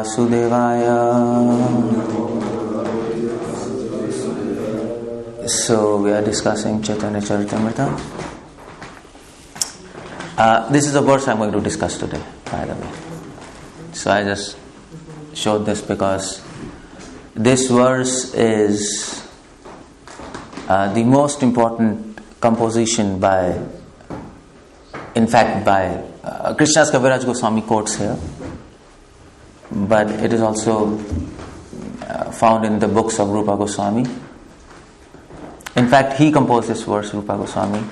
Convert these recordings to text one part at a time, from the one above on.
Vasudevaya. So we are discussing Chaitanya Charitamrita. This is a verse I'm going to discuss today, by the way. So I just showed this because this verse is the most important composition by Krishnadas Kaviraj Goswami quotes here, but it is also found in the books of Rupa Goswami. In fact, he composed this verse, Rupa Goswami,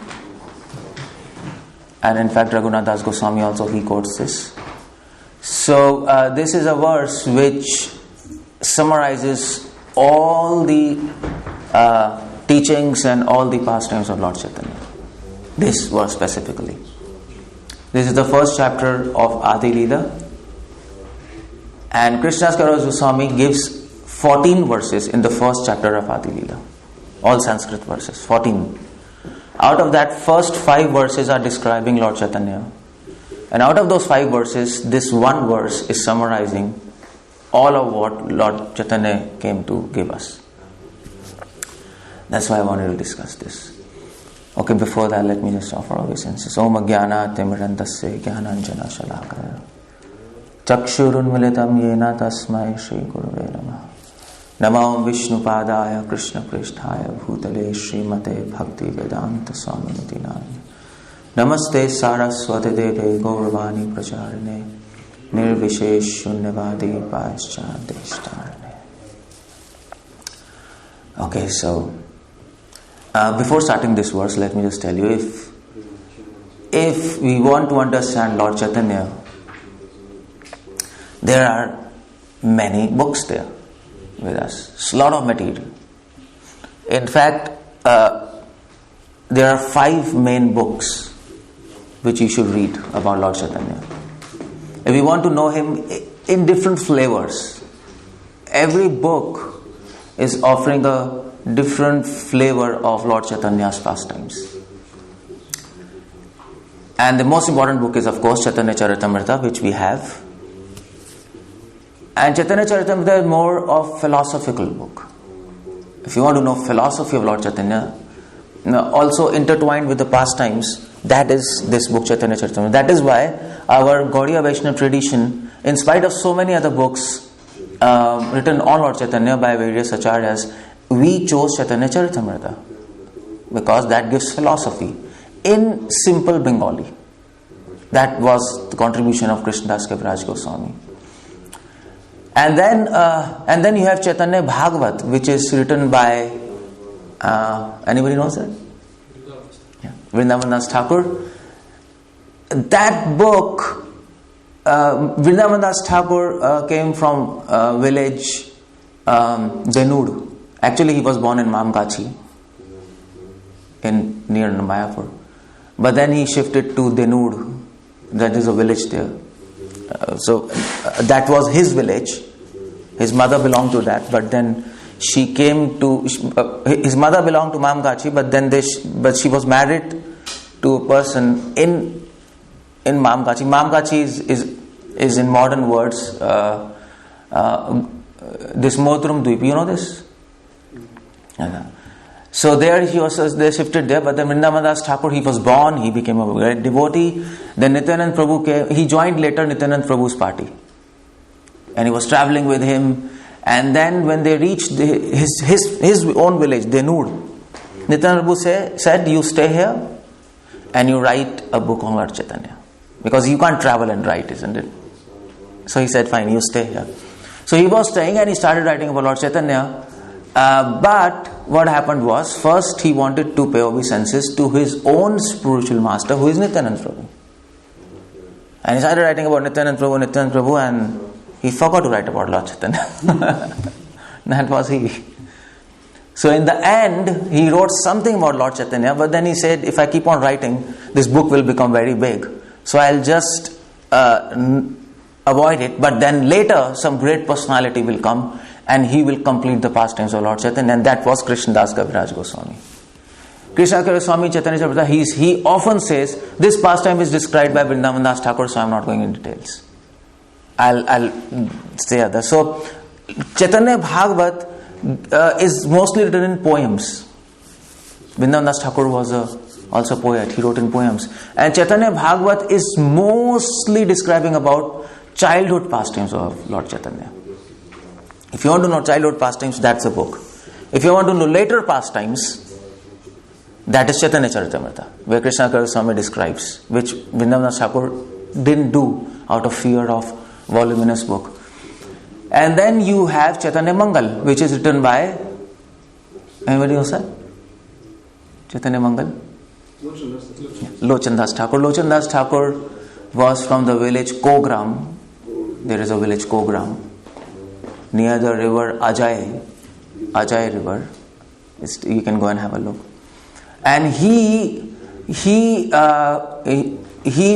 and in fact Raghunath Das Goswami also he quotes this. So this is a verse which summarizes all the teachings and all the pastimes of Lord Chaitanya. This verse specifically. This is the first chapter of Adi Leela, and Krishnadas Kaviraj Goswami gives 14 verses in the first chapter of Adi Leela. All Sanskrit verses, 14. Out of that, first 5 verses are describing Lord Chaitanya. And out of those 5 verses, this one verse is summarizing all of what Lord Chaitanya came to give us. That's why I wanted to discuss this. Okay, before that, let me just offer obeisances. Om Jnana Timirandasya Jnananjana Shalakaya Chakshurunmilitam Yena Tasmai Shri Guruve Namaha Namo Vishnu Padaya Krishna Pristhaya Bhutale Srimate Bhakti Vedanta Swami Nitinaya Namaste Saraswati Deve Gauravani Pracharine Nirvishesh Shunyavadi Paschadeshtarane. Okay, so before starting this verse, let me just tell you, if we want to understand Lord Chaitanya, there are many books there with us. It's a lot of material. In fact, there are 5 main books which you should read about Lord Chaitanya. If you want to know him in different flavors, every book is offering a different flavor of Lord Chaitanya's pastimes. And the most important book is, of course, Chaitanya Charitamrita, which we have. And Chaitanya Charitamrita is more of philosophical book. If you want to know philosophy of Lord Chaitanya, also intertwined with the pastimes, that is this book, Chaitanya Charitamrita. That is why our Gaudiya Vaishnava tradition, in spite of so many other books written on Lord Chaitanya by various acharyas, we chose Chaitanya Charitamrita because that gives philosophy in simple Bengali. That was the contribution of Krishnadas Kaviraj Goswami. And then you have Chaitanya Bhagavat, which is written by anybody knows that? Yeah. Vrindavan Das Thakur. That book, Vrindavan Das Thakur came from village Denud. Actually, he was born in Mamgachi, near Mayapur. But then he shifted to Denud. That is a village there. So that was his village. His mother belonged to that. But then she came to... his mother belonged to Mamgachi, but she was married to a person in Mamgachi. Mamgachi is in modern words this Modrum Dweep. You know this? So they shifted there, but then Vrindavan Das Thakur, he was born, he became a great devotee. Then Nityanand Prabhu came, he joined later Nityanand Prabhu's party. And he was traveling with him. And then when they reached his own village, Denud, Nityanand Prabhu said, you stay here and you write a book on Lord Chaitanya. Because you can't travel and write, isn't it? So he said, fine, you stay here. So he was staying and he started writing about Lord Chaitanya. But what happened was, first he wanted to pay obeisances to his own spiritual master, who is Nityanand Prabhu. And he started writing about Nityanand Prabhu, and he forgot to write about Lord Chaitanya. That was he. So in the end, he wrote something about Lord Chaitanya, but then he said, if I keep on writing, this book will become very big. So I'll just avoid it. But then later, some great personality will come and he will complete the pastimes of Lord Chaitanya, and that was Krishnadas Kaviraj Goswami. Krishnadas Kaviraj Goswami, Chaitanya Charitamrita, he often says, this pastime is described by Vrindavan Das Thakur, so I am not going in details. I'll say other. So Chaitanya Bhagavat is mostly written in poems. Vrindavan Das Thakur was also a poet. He wrote in poems. And Chaitanya Bhagavat is mostly describing about childhood pastimes of Lord Chaitanya. If you want to know childhood pastimes, that's a book. If you want to know later pastimes, that is Chaitanya Charitamrita, where Krishna Goswami describes, which Vrindavan Das Thakur didn't do out of fear of voluminous book. And then you have Chaitanya Mangal, which is written by, anybody knows that? Chaitanya Mangal? Lochan Das Thakur. Lochan Das Thakur was from the village Kogram. There is a village Kogram near the river Ajay River. You can go and have a look. And he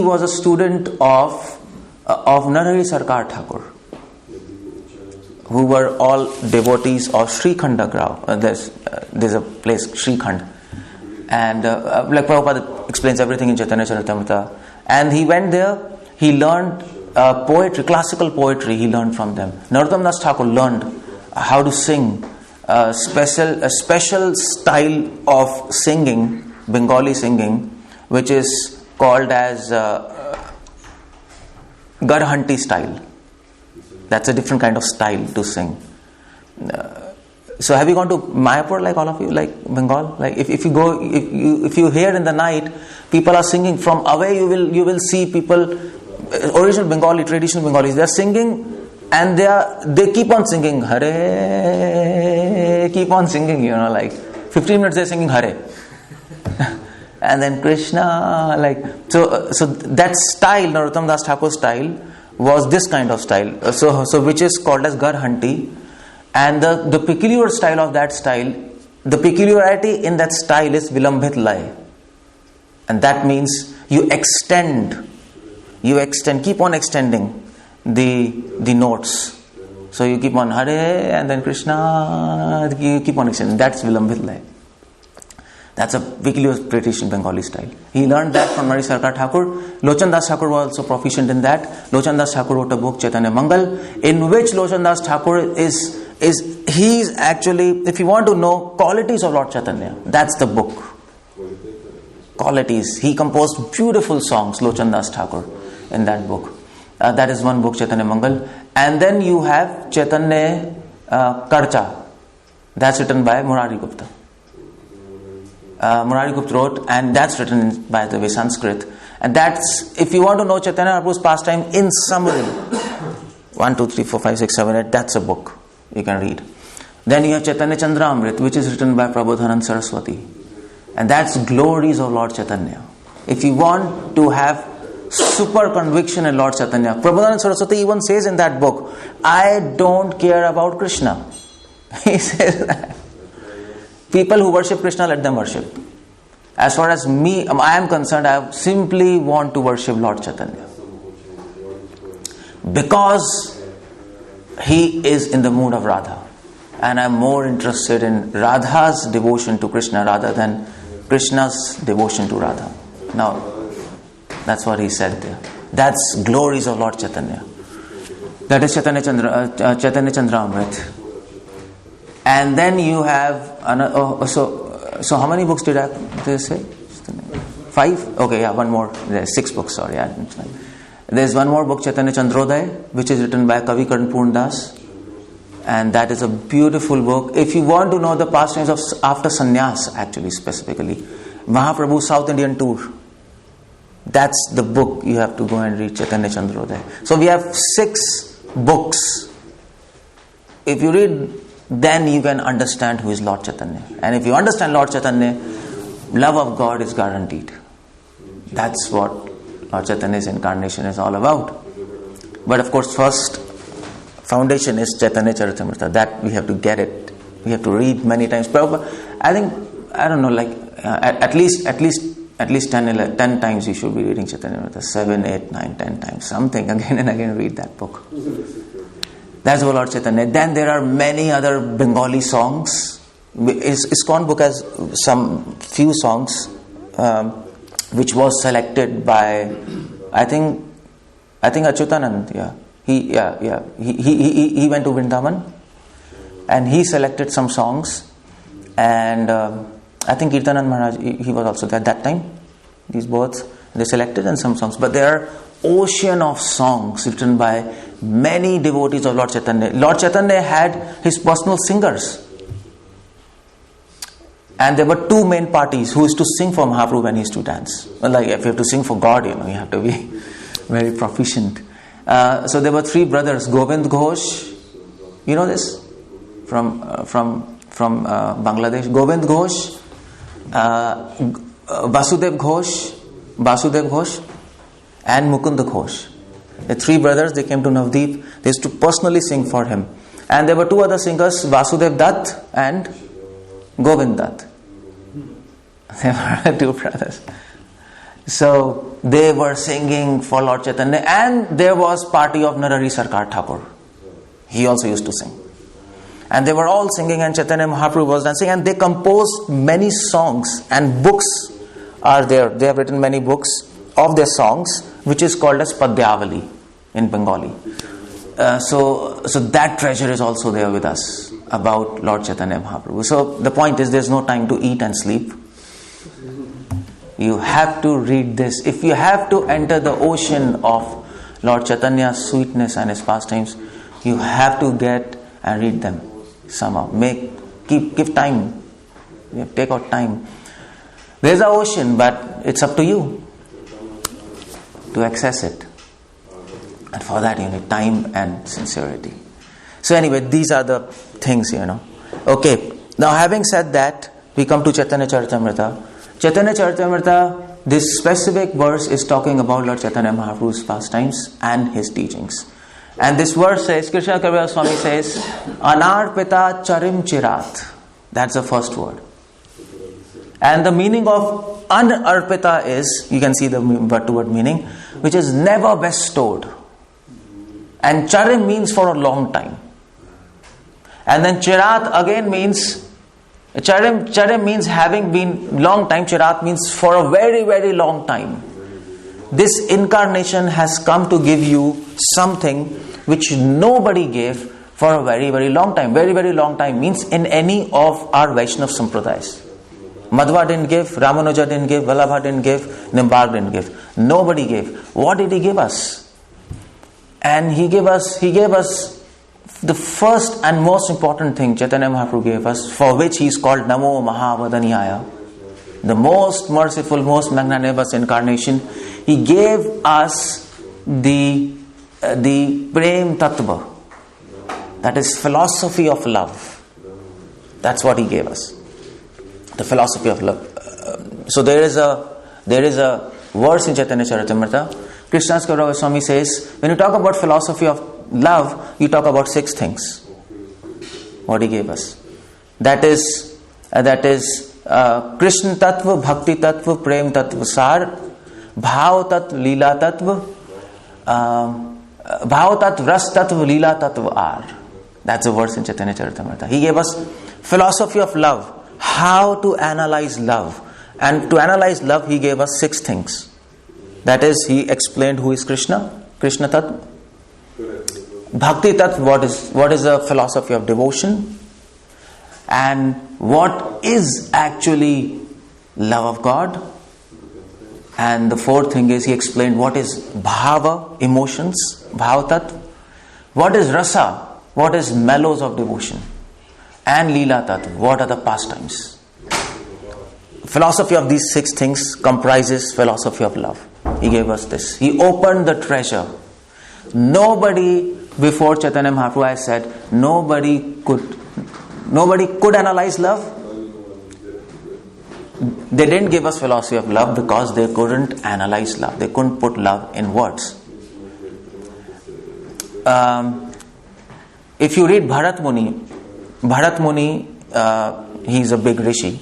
was a student of Narahari Sarkar Thakur, who were all devotees of Srikhanda Grau. There's a place, Srikhand. And like Prabhupada explains everything in Chaitanya Charitamrita. And he went there, he learned poetry, classical poetry, he learned from them. Narottam Das Thakur learned how to sing a special style of singing, Bengali singing, which is called as Garhanti style. That's a different kind of style to sing. So have you gone to Mayapur, like all of you, like Bengal? Like if you hear in the night people are singing from away, you will see people, original Bengali, traditional Bengalis, they are singing and they keep on singing Hare, keep on singing, like 15 minutes they're singing Hare. And then Krishna, like so that style, Narottam Das Thakur style, was this kind of style. So which is called as Garhanti. And the peculiar style of that style, the peculiarity in that style is Vilambhit Lay. And that means you extend, keep on extending the notes. So you keep on Hare and then Krishna, you keep on extending. That's Vilambhit Lay. That's a peculiar British Bengali style. He learned that from Narahari Sarkar Thakur. Lochan Das Thakur was also proficient in that. Lochan Das Thakur wrote a book, Chaitanya Mangal, in which Lochan Das Thakur he's actually, if you want to know qualities of Lord Chaitanya, that's the book. Qualities. He composed beautiful songs, Lochan Das Thakur, in that book. That is one book, Chaitanya Mangal. And then you have Chaitanya Karcha. That's written by Murari Gupta. Murari Gupta wrote, and that's written by the way Sanskrit. And that's, if you want to know Chaitanya Mahaprabhu's pastime in summary, 1, 2, 3, 4, 5, 6, 7, 8, that's a book you can read. Then you have Chaitanya Chandramrit, which is written by Prabodhanand Saraswati. And that's glories of Lord Chaitanya. If you want to have super conviction in Lord Chaitanya, Prabodhanand Saraswati even says in that book, I don't care about Krishna. He says that. People who worship Krishna, let them worship. As far as me, I am concerned, I simply want to worship Lord Chaitanya. Because he is in the mood of Radha. And I am more interested in Radha's devotion to Krishna rather than Krishna's devotion to Radha. Now, that's what he said there. That's glories of Lord Chaitanya. That is Chaitanya Chandramrit. And then you have another, so how many books did I say? 5? Okay, yeah, one more. There's 6 books, sorry. There's one more book, Chaitanya Chandrodaya, which is written by Kavi Karan Purn Das. And that is a beautiful book. If you want to know the pastimes of after sannyas, actually, specifically, Mahaprabhu's South Indian tour, that's the book you have to go and read, Chaitanya Chandrodaya. So we have 6 books. If you read, then you can understand who is Lord Chaitanya. And if you understand Lord Chaitanya, love of God is guaranteed. That's what Lord Chaitanya's incarnation is all about. But of course, first foundation is Chaitanya Charitamrita. That we have to get it. We have to read many times. I don't know, like at least 10 times you should be reading Chaitanya Charitamrita. 7, 8, 9, 10 times. Something again and again read that book. That's what Lord Chaitanya. Then there are many other Bengali songs. ISKCON book has some few songs which was selected by I think Achyutanand. Yeah, He went to Vrindavan and he selected some songs, and I think Kirtanand Maharaj, he was also there at that time. These both, they selected and some songs. But there are ocean of songs written by many devotees of Lord Chaitanya. Lord Chaitanya had his personal singers. And there were two main parties who used to sing for Mahaprabhu when he used to dance. Well, like if you have to sing for God, you have to be very proficient. So there were three brothers, Govind Ghosh. You know this? From Bangladesh. Govind Ghosh, Vasudev Ghosh, and Mukunda Ghosh. The three brothers, they came to Navdeep. They used to personally sing for him. And there were two other singers, Vasudev Dutt and Govind Dutt. They were two brothers. So they were singing for Lord Chaitanya, and there was party of Narari Sarkar Thakur. He also used to sing. And they were all singing, and Chaitanya Mahaprabhu was dancing, and they composed many songs, and books are there. They have written many books of their songs, which is called as Padyavali in Bengali. So that treasure is also there with us about Lord Chaitanya Mahaprabhu. So the point is, there's no time to eat and sleep. You have to read this. If you have to enter the ocean of Lord Chaitanya's sweetness and his pastimes, you have to get and read them somehow. Give time. Take out time. There's an ocean, but it's up to you to access it. And for that you need time and sincerity. So anyway, these are the things, Okay, now having said that, we come to Chaitanya Charitamrita. Chaitanya Charitamrita, this specific verse is talking about Lord Chaitanya Mahaprabhu's pastimes and his teachings. And this verse says, Krishna Kaviraj Swami says, Anarpita Charim Chirat. That's the first word. And the meaning of Anarpita is, you can see the word meaning, which is never bestowed. And Charim means for a long time. And then Chirat again means, Charim means having been long time. Chirat means for a very, very long time. This incarnation has come to give you something which nobody gave for a very, very long time. Very, very long time means in any of our Vaishnav Sampradayas. Madhva didn't give, Ramanuja didn't give, Vallabha didn't give, Nimbark didn't give. Nobody gave. What did he give us? And he gave us the first and most important thing Chaitanya Mahaprabhu gave us, for which he is called Namo Mahavadanyaya, the most merciful, most magnanimous incarnation. He gave us the Prem Tattva, that is philosophy of love. That's what he gave us, the philosophy of love. So there is a verse in Chaitanya Charitamrita. Krishnadas Kaviraj Swami says, when you talk about philosophy of love, you talk about 6 things. What he gave us. That is Krishna Tattva, Bhakti Tattva, Prem Tattva Sar, Bhav Tattva, Leela Tattva, Bhav Tattva, Ras Tattva, Leela Tattva Ar. That's a verse in Chaitanya Charitamrita. He gave us philosophy of love, how to analyze love. And to analyze love, he gave us 6 things. That is, he explained who is Krishna Tattva. Bhakti Tattva, what is the philosophy of devotion, and what is actually love of God. And the 4th thing is, he explained what is bhava, emotions, bhav Tattva, what is rasa, what is mellows of devotion, and lila Tattva, what are the pastimes. Philosophy of these 6 things comprises philosophy of love. He gave us this. He opened the treasure. Nobody before Chaitanya Mahaprabhu, I said, nobody could analyze love. They didn't give us philosophy of love because they couldn't analyze love. They couldn't put love in words. If you read Bharat Muni, he is a big rishi.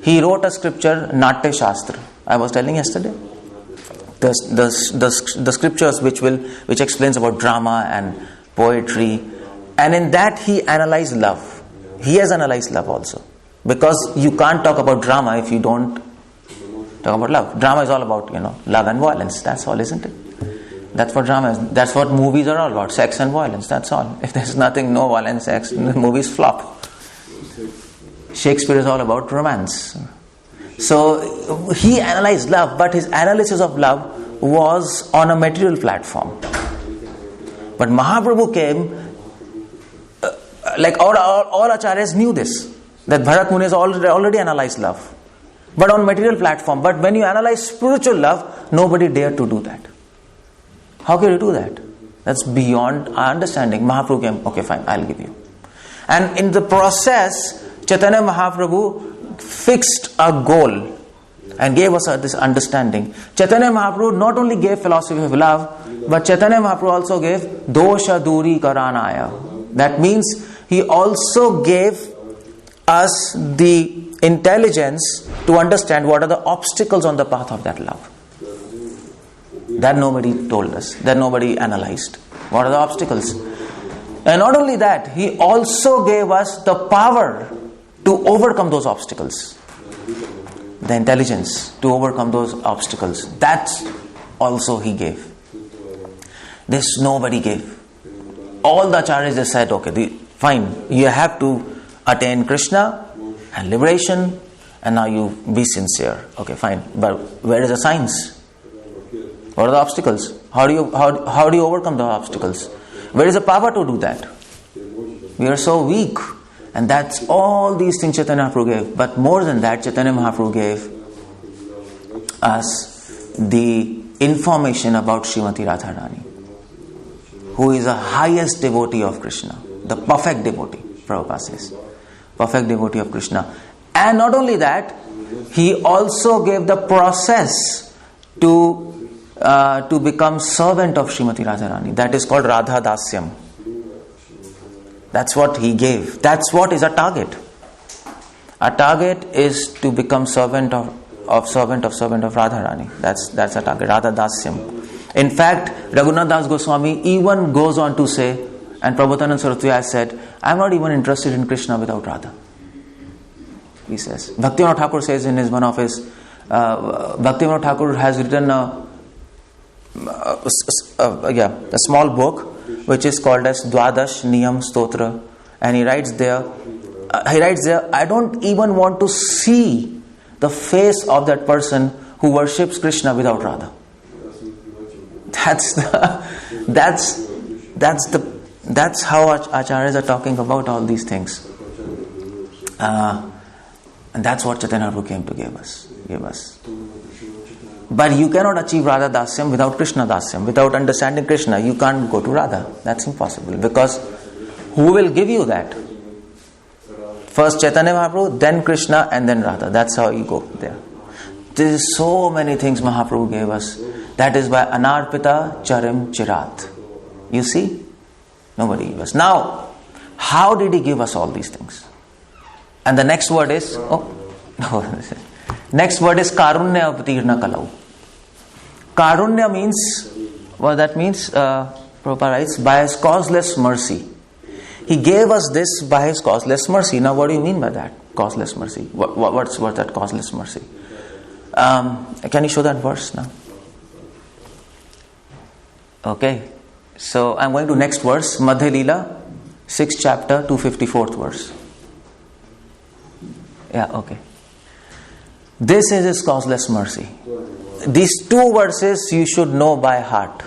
He wrote a scripture, Natya Shastra. I was telling yesterday. The scriptures which explains about drama and poetry, and in that he analyzed love. He has analyzed love also, because you can't talk about drama if you don't talk about love. Drama is all about love and violence. That's all, isn't it? That's what drama is. That's what movies are all about. Sex and violence. That's all. If there's nothing, no violence, sex, the movies flop. Shakespeare is all about romance. So he analyzed love, but his analysis of love was on a material platform. But Mahaprabhu came, like all acharyas knew this, that Bharat Muni has already analyzed love, but on material platform. But when you analyze spiritual love, nobody dared to do that. How can you do that? That's beyond our understanding. Mahaprabhu came, okay, fine, I'll give you. And in the process, Chaitanya Mahaprabhu fixed a goal and gave us this understanding. Chaitanya Mahaprabhu not only gave philosophy of love, but Chaitanya Mahaprabhu also gave dosha duri karanaya. That means he also gave us the intelligence to understand what are the obstacles on the path of that love. That nobody told us, that nobody analyzed. What are the obstacles? And not only that, he also gave us the power to overcome those obstacles. The intelligence to overcome those obstacles. That's also he gave. This nobody gave. All the acharyas just said, okay, fine, you have to attain Krishna and liberation, and now you be sincere. Okay, fine. But where is the science? What are the obstacles? How do you overcome the obstacles? Where is the power to do that? We are so weak. And that's all these things Chaitanya Mahaprabhu gave. But more than that, Chaitanya Mahaprabhu gave us the information about Srimati Radharani, who is the highest devotee of Krishna, the perfect devotee, Prabhupada says. Perfect devotee of Krishna. And not only that, he also gave the process to become servant of Srimati Radharani. That is called Radha Dasyam. That's what he gave. That's what is a target. A target is to become servant of Radharani. That's a target. Radha Dasyam. In fact, Raghunath Das Goswami even goes on to say, and Prabhupada Saraswati has said, I'm not even interested in Krishna without Radha. He says. Bhaktivinoda Thakur says in one of his, Bhaktivinoda Thakur has written a small book which is called as Dwadash Niyam Stotra, and he writes there, I don't even want to see the face of that person who worships Krishna without Radha. That's how acharyas are talking about all these things. And that's what Chaitanya Mahaprabhu came to give us. But you cannot achieve Radha Dasyam without Krishna Dasyam. Without understanding Krishna, you can't go to Radha. That's impossible. Because who will give you that? First Chaitanya Mahaprabhu, then Krishna, and then Radha. That's how you go there. There is so many things Mahaprabhu gave us. That is by Anarpita Charim Chirat. You see? Nobody gave us. Now, how did he give us all these things? And the next word is... Next word is Karunya Avatirna Kalau. Karunya means, what that means, Prabhupada writes, by his causeless mercy. He gave us this by his causeless mercy. Now what do you mean by that? Causeless mercy. What's that causeless mercy? Can you show that verse now? Okay. So I'm going to next verse, Madhya Leela, 6th chapter, 254th verse. Yeah, okay. This is his causeless mercy. These two verses you should know by heart.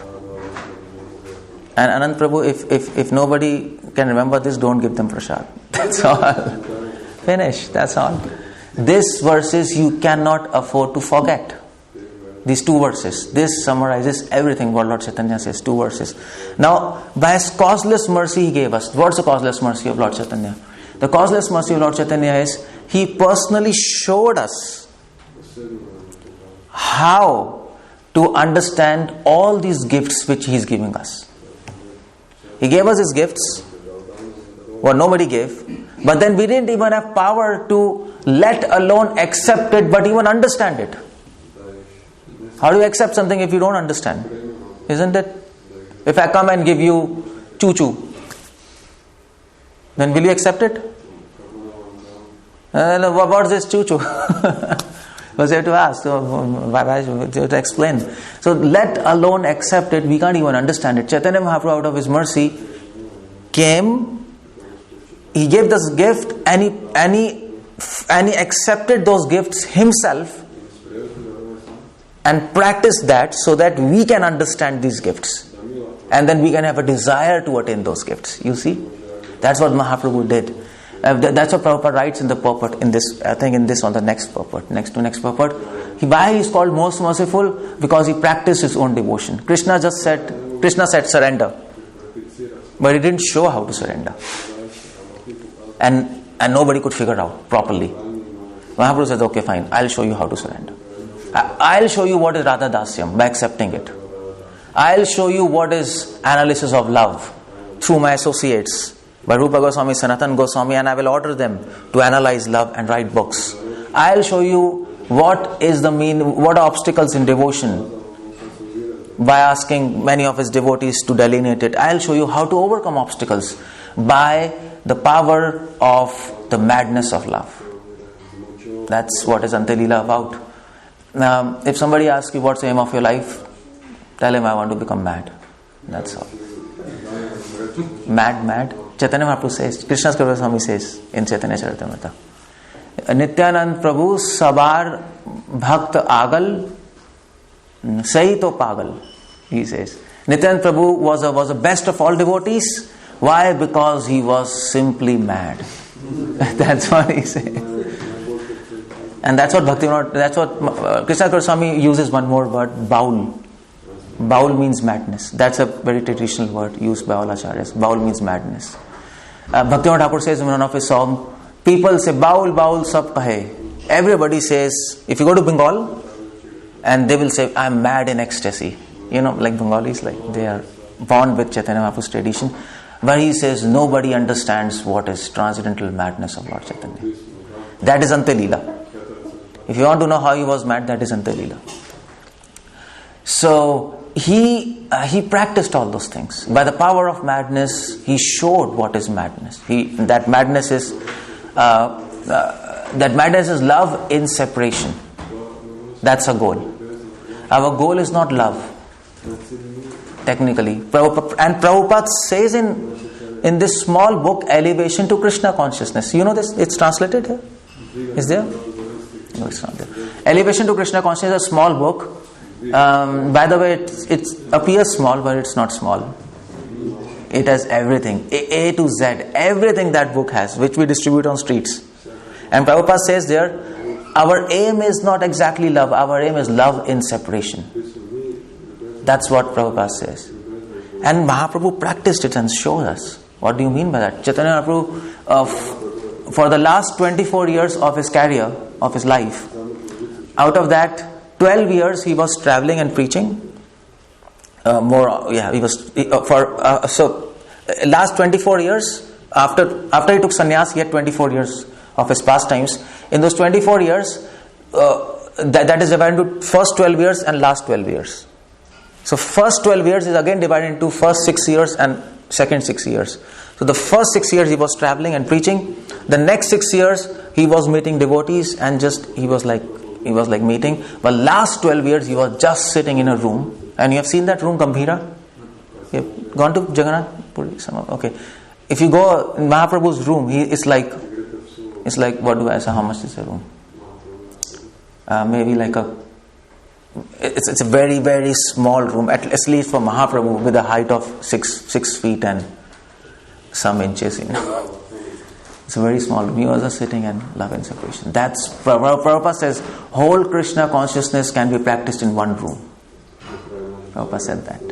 And Anand Prabhu, if nobody can remember this, don't give them prasad. That's all. Finish. That's all. These verses you cannot afford to forget. These two verses. This summarizes everything what Lord Chaitanya says. 2 verses. Now, by his causeless mercy he gave us. What's the causeless mercy of Lord Chaitanya? The causeless mercy of Lord Chaitanya is he personally showed us how to understand all these gifts which he is giving us. He gave us his gifts, what nobody gave, but then we didn't even have power to let alone accept it, but even understand it. How do you accept something if you don't understand? Isn't it? If I come and give you choo-choo, then will you accept it? What's this choo-choo? Because you have to ask, so why you have to explain. So let alone accept it, we can't even understand it. Chaitanya Mahaprabhu, out of his mercy, came, he gave this gift, and he accepted those gifts himself and practiced that so that we can understand these gifts. And then we can have a desire to attain those gifts. You see? That's what Mahaprabhu did. That's what Prabhupada writes in the purport, in this, I think in this on the next purport, next purport. Why he is called most merciful? Because he practiced his own devotion. Krishna said surrender. But he didn't show how to surrender. And nobody could figure out properly. Mahaprabhu says, okay, fine, I'll show you how to surrender. I'll show you what is Radha Dasyam by accepting it. I'll show you what is analysis of love through my associates, by Rupa Goswami, Sanatan Goswami, and I will order them to analyze love and write books. I'll show you what are obstacles in devotion by asking many of his devotees to delineate it. I'll show you how to overcome obstacles by the power of the madness of love. That's what is Antya-lila about. If somebody asks you what's the aim of your life, tell him I want to become mad. That's all. Mad. Chaitanya Mahaprabhu says, Krishna's Goswami says in Chaitanya Charitamrita, Nityanand Prabhu sabar bhakt agal sahi to pagal. He says Nityanand Prabhu was the best of all devotees. Why? Because he was simply mad. That's what he said. And that's what Krishna Goswami uses one more word, baul. Baul means madness. That's a very traditional word used by all acharyas. Baul means madness. Bhaktivinoda Thakur says in one of his songs, people say baul baul sab kahe. Everybody says, if you go to Bengal, and they will say, I'm mad in ecstasy. You know, like Bengalis, like they are born with Chaitanya Mahaprabhu's tradition. But he says nobody understands what is transcendental madness of Lord Chaitanya. That is Antya-lila. If you want to know how he was mad, that is Antya-lila. So he practiced all those things. By the power of madness, he showed what is madness. That madness is love in separation. That's a goal. Our goal is not love, technically. And Prabhupada says in this small book, Elevation to Krishna Consciousness. You know this? It's translated here? Is there? No, it's not there. Elevation to Krishna Consciousness is a small book. By the way, it appears small, but it's not small. It has everything, A to Z, everything that book has, which we distribute on streets. And Prabhupada says there, our aim is not exactly love, our aim is love in separation. That's what Prabhupada says. And Mahaprabhu practiced it and showed us. What do you mean by that? Chaitanya Mahaprabhu, for the last 24 years of his career, of his life, out of that 12 years he was traveling and preaching. So last 24 years, after he took sannyas, he had 24 years of his pastimes. In those 24 years, that is divided into first 12 years and last 12 years. So first 12 years is again divided into first 6 years and second 6 years. So the first 6 years he was traveling and preaching. The next 6 years he was meeting devotees and he was like meeting. But last 12 years he was just sitting in a room. And you have seen that room, Gambhira? You have gone to Jagannath Puri? Okay. If you go in Mahaprabhu's room, it's like, what do I say? How much is the room? Maybe like it's a very, very small room, at least for Mahaprabhu, with a height of 6 feet and some inches. It's a very small room. He was just sitting in love and separation. That's Prabhupada says whole Krishna consciousness can be practiced in one room. Prabhupada said that.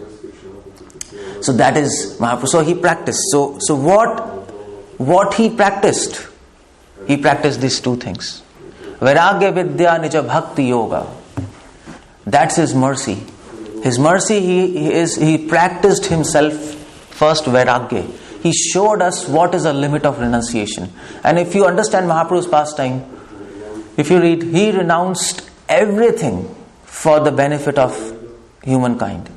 So that is Mahaprabhu. So he practiced. So what he practiced? He practiced these two things. Vairagya Vidya Nija Bhakti Yoga. That's his mercy. His mercy, he practiced himself first Vairagya. He showed us what is a limit of renunciation. And if you understand Mahaprabhu's pastime, if you read, he renounced everything for the benefit of humankind.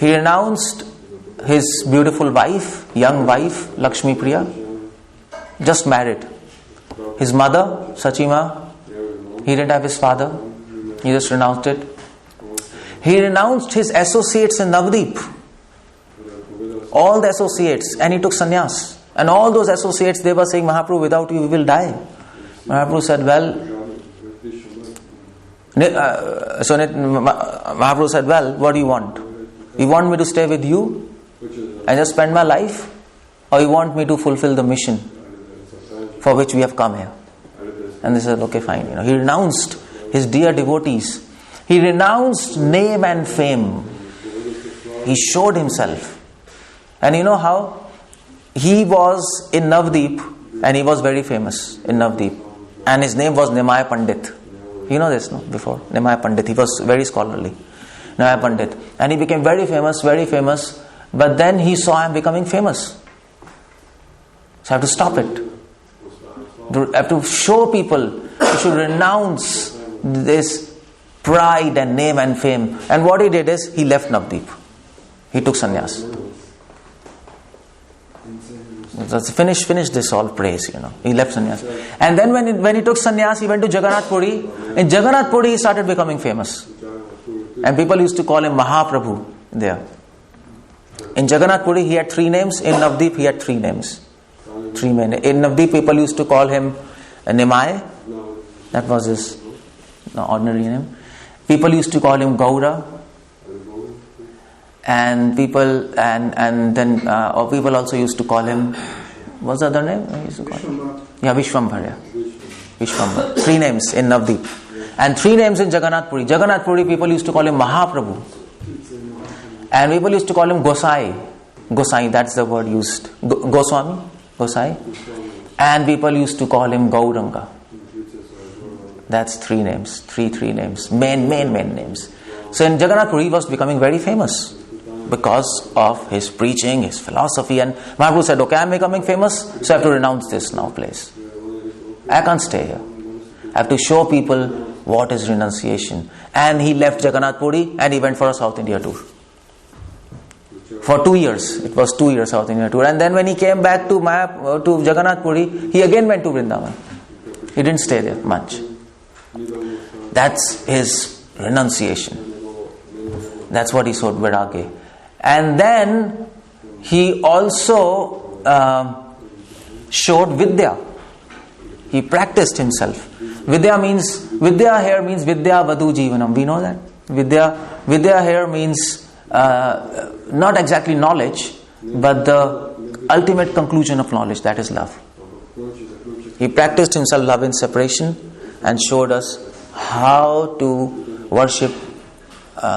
He renounced his beautiful wife, young wife, Lakshmi Priya, just married. His mother, Sachima, He didn't have his father. He just renounced it. He renounced his associates in Navdeep. All the associates. And he took sannyas. And all those associates, they were saying, Mahaprabhu, without you, we will die. Mahaprabhu said, Mahaprabhu said, well, what do you want? You want me to stay with you and just spend my life? Or you want me to fulfill the mission for which we have come here? And they said, okay, fine. He renounced his dear devotees. He renounced name and fame. He showed himself. And you know how? He was in Navdeep and he was very famous in Navdeep. And his name was Nimai Pandit. You know this, no? Before. Nimai Pandit. He was very scholarly. Nimai Pandit. And he became very famous. But then he saw him becoming famous. So I have to stop it. I have to show people you should renounce this pride and name and fame. And what he did is, he left Navdeep. He took sannyas. Let's finish this all praise, He left sannyas. And then when he took sannyas, he went to Jagannath Puri. In Jagannath Puri, he started becoming famous. And people used to call him Mahaprabhu there. In Jagannath Puri, he had 3 names. In Navdeep, he had 3 names. 3 men. In Navdeep, people used to call him Nimai. That was his ordinary name. People used to call him Gaura. And people also used to call him, what's the other name? Vishwambhar. Vishwambhar. 3 names in Navdeep. And 3 names in Jagannath Puri. Jagannath Puri, people used to call him Mahaprabhu. And people used to call him Gosai. Gosai, that's the word used. Goswami. Gosai. And people used to call him Gauranga. That's 3 names. 3 names. Main names. So in Jagannath Puri, he was becoming very famous because of his preaching, his philosophy. And Mahaprabhu said, okay, I'm becoming famous, so I have to renounce this now place. I can't stay here. I have to show people what is renunciation. And he left Jagannath Puri and he went for a South India tour. For 2 years. It was 2 years South India tour. And then when he came back to Jagannath Puri, he again went to Vrindavan. He didn't stay there much. That's his renunciation. That's what he showed, Vairagya. And then he also showed Vidya. He practiced himself. Vidya here means Vidya Vadu Jivanam. We know that. Vidya here means not exactly knowledge, but the ultimate conclusion of knowledge, that is love. He practiced himself love in separation and showed us how to worship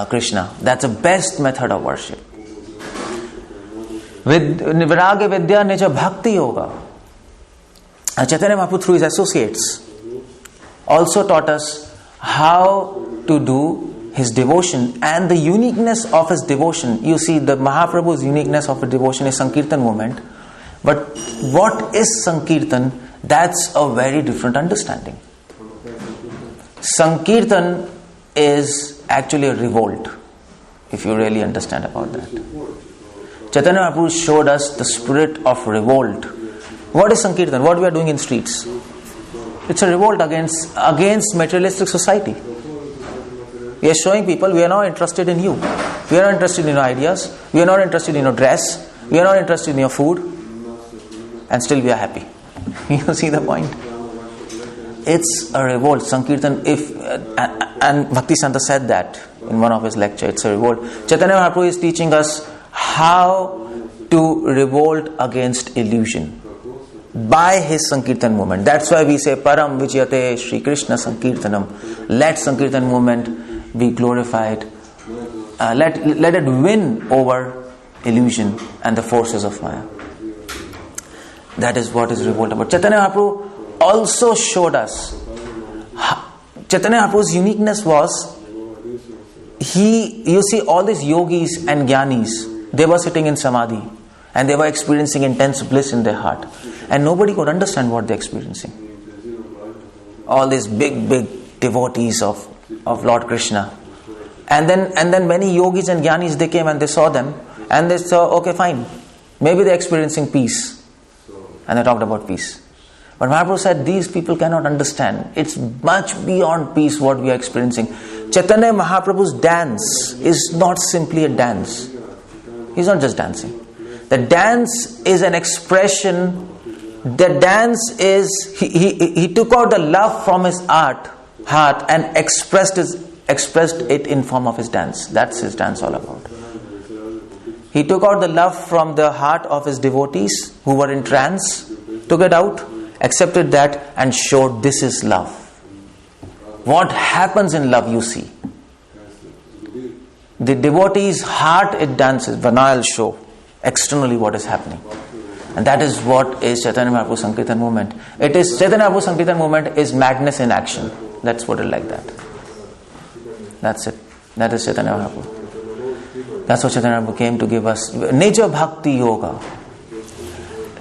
Krishna. That's the best method of worship. With Viragya Vidya Nija Bhakti Yoga. Chaitanya Mahaprabhu, through his associates, also taught us how to do his devotion and the uniqueness of his devotion. You see, the Mahaprabhu's uniqueness of his devotion is Sankirtan movement. But what is Sankirtan? That's a very different understanding. Sankirtan is actually a revolt, if you really understand about that. Chaitanya Mahaprabhu showed us the spirit of revolt. What is Sankirtan? What we are doing in streets? It's a revolt against materialistic society. We are showing people we are not interested in you. We are not interested in your ideas. We are not interested in your dress. We are not interested in your food. And still we are happy. You see the point? It's a revolt. Sankirtan, and Bhaktisiddhanta said that in one of his lectures. It's a revolt. Chaitanya Mahaprabhu is teaching us how to revolt against illusion by his Sankirtan movement. That's why we say Param Vijayate Shri Krishna Sankirtanam. Let Sankirtan movement be glorified. Let it win over illusion and the forces of Maya. That is what is revolt about. Chaitanya Mahaprabhu also showed us. Chaitanya Mahaprabhu's uniqueness was, you see all these yogis and jnanis, they were sitting in samadhi and they were experiencing intense bliss in their heart. And nobody could understand what they're experiencing. All these big devotees of Lord Krishna. And then many yogis and jnanis, they came and they saw them and they saw, okay, fine, maybe they're experiencing peace. And they talked about peace. But Mahaprabhu said, these people cannot understand. It's much beyond peace what we are experiencing. Chaitanya Mahaprabhu's dance is not simply a dance. He's not just dancing. The dance is an expression. The dance is, he took out the love from his heart and expressed it in form of his dance. That's his dance all about. He took out the love from the heart of his devotees who were in trance, took it out, accepted that, and showed this is love. What happens in love, you see. The devotee's heart, it dances, but now I'll show externally what is happening. And that is what is Chaitanya Mahaprabhu Sankirtan movement. It is Chaitanya Mahaprabhu Sankirtan movement is madness in action. Let's put it like that. That's it. That is Chaitanya Mahaprabhu. That's what Chaitanya Mahaprabhu came to give us. Nija Bhakti Yoga.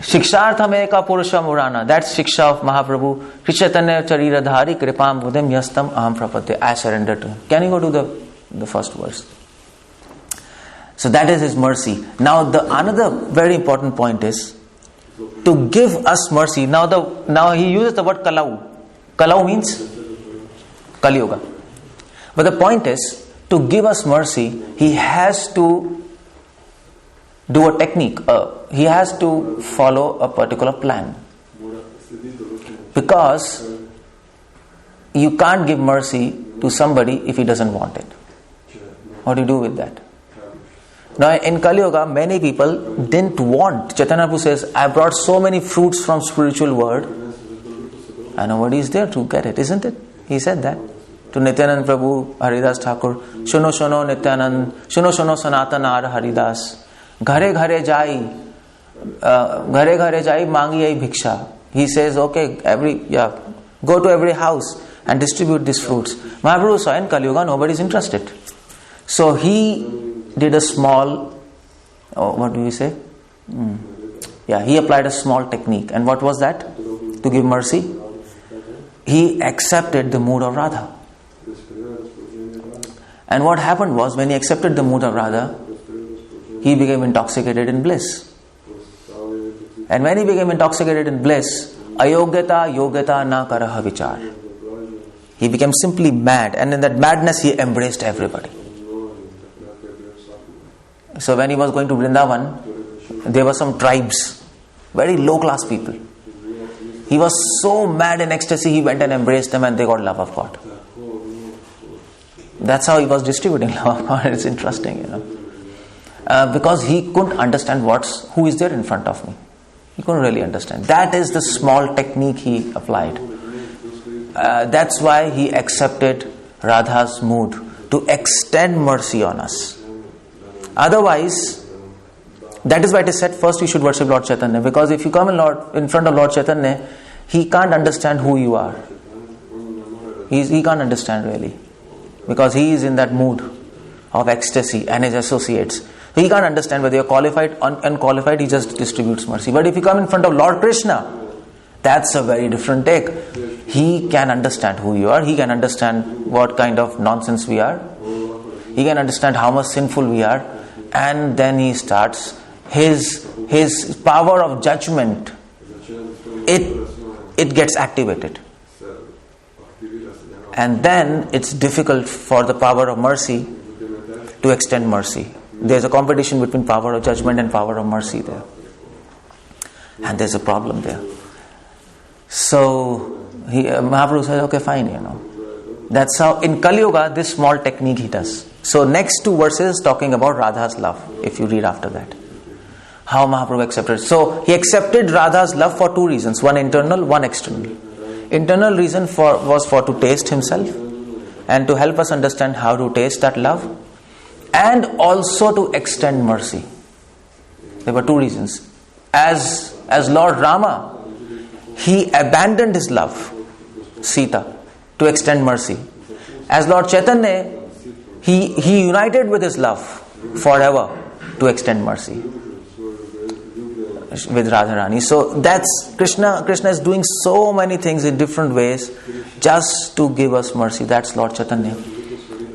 Shikshartham eka Purusha Murana. That's Shiksha of Mahaprabhu. Chaitanya Charira Dhari Kripam Budhim Yastam Aham Prapadde. I surrender to him. Can you go to the first verse? So that is his mercy. Now another very important point is to give us mercy. Now he uses the word Kalau. Kalau means Kali Yuga. But the point is, to give us mercy, he has to do a technique. He has to follow a particular plan. Because you can't give mercy to somebody if he doesn't want it. What do you do with that? Now in Kali Yuga, many people didn't want. Chaitanya Prabhu says, I brought so many fruits from spiritual world and nobody is there to get it, isn't it? He said that to Nityanand Prabhu, Haridas Thakur. Shuno shuno Nityanand, shuno shuno Sanatan Ar Haridas. Ghare ghare jai mangi bhiksha. He says, okay, go to every house and distribute these fruits. Mahaprabhu saw in Kali Yuga nobody is interested. So he did a small, what do we say? He applied a small technique. And what was that? To give mercy. He accepted the mood of Radha. And what happened was, when he accepted the mood of Radha, he became intoxicated in bliss. And when he became intoxicated in bliss, ayogyata yogata na karaha vichar. He became simply mad, and in that madness he embraced everybody. So when he was going to Vrindavan, there were some tribes, very low class people. He was so mad in ecstasy, he went and embraced them and they got love of God. That's how he was distributing love of God. It's interesting, because he couldn't understand who is there in front of me. He couldn't really understand. That is the small technique he applied. That's why he accepted Radha's mood to extend mercy on us. Otherwise, that is why it is said first you should worship Lord Chaitanya, because if you come in front of Lord Chaitanya, he can't understand who you are. He can't understand really, because he is in that mood of ecstasy and his associates. So he can't understand whether you're qualified or unqualified. He just distributes mercy. But if you come in front of Lord Krishna, that's a very different take. He can understand who you are. He can understand what kind of nonsense we are. He can understand how much sinful we are. And then he starts his power of judgment. It gets activated. And then it's difficult for the power of mercy to extend mercy. There's a competition between power of judgment and power of mercy there. And there's a problem there. So Mahaprabhu says, okay, fine, That's how in Kali Yuga, this small technique he does. So next two verses talking about Radha's love, if you read after that. How Mahaprabhu accepted. So he accepted Radha's love for two reasons. One internal, one external. Internal reason was for to taste himself and to help us understand how to taste that love, and also to extend mercy. There were two reasons. As Lord Rama, he abandoned his love, Sita, to extend mercy. As Lord Chaitanya, he united with his love forever to extend mercy with Radharani. So that's Krishna is doing so many things in different ways just to give us mercy. That's Lord Chaitanya.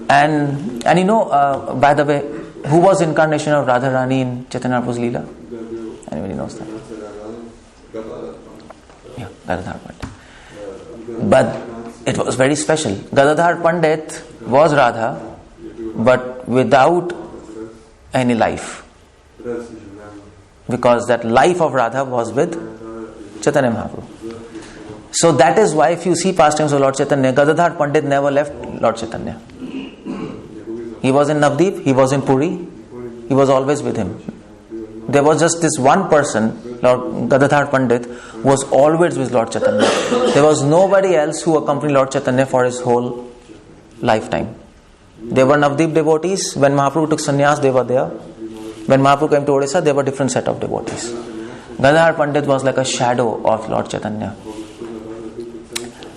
And by the way, who was incarnation of Radharani in Chaitanya Prabhu's Leela? Anybody knows that? Yeah. Gadadhar Pandit. But it was very special. Gadadhar Pandit was Radha, but without any life. Because that life of Radha was with Chaitanya Mahaprabhu. So that is why if you see pastimes of Lord Chaitanya, Gadadhar Pandit never left Lord Chaitanya. He was in Navdeep, he was in Puri, he was always with him. There was just this one person, Lord Gadadhar Pandit, was always with Lord Chaitanya. There was nobody else who accompanied Lord Chaitanya for his whole lifetime. They were Navdeep devotees. When Mahaprabhu took sannyas, they were there. When Mahaprabhu came to Odisha, they were different set of devotees. Gadadhar Pandit was like a shadow of Lord Chaitanya.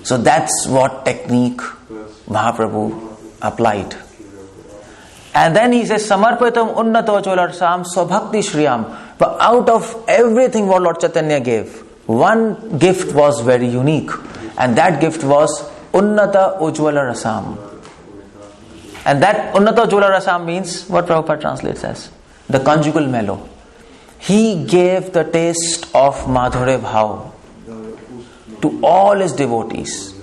So that's what technique Mahaprabhu applied. And then he says, Samarpitam unnato cholarsam swabhakti shriyam. But out of everything what Lord Chaitanya gave, one gift was very unique. And that gift was unnata ujjwala rasam. And that unnata ujjwala rasam means what Prabhupada translates as the conjugal mellow. He gave the taste of Madhurya Bhav to all his devotees.